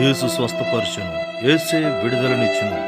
యేసు స్వస్థపరచును, యేసే విడుదలనిచ్చును.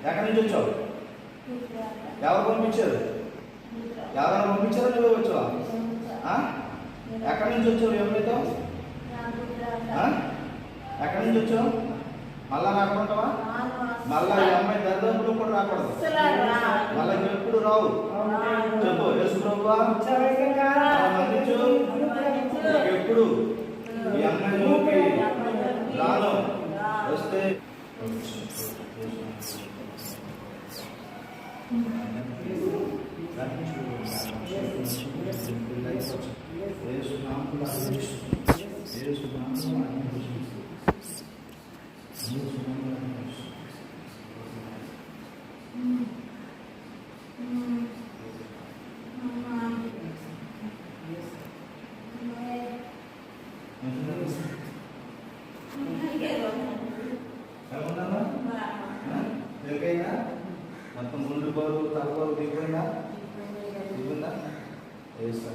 ఎక్కడి నుంచి వచ్చావు? ఎవరు పంపించారు? ఎవరైనా పంపించారా నువ్వే వచ్చావా? ఎక్కడి నుంచి వచ్చావు? ఎవరితో? ఎక్కడి నుంచి వచ్చావు? మళ్ళా రాకుంటావా? మళ్ళా ఈ అమ్మాయి దరిదాపులు కూడా రాకూడదు. మళ్ళా ఎప్పుడు రావు. చెప్పు, యేసు ప్రభువా మన్నించు. ఎప్పుడు ఈ అమ్మాయి రాను వస్తే మొత్తం ముందు బారు తలబారు దిగుందా దిగుందా వేస్తా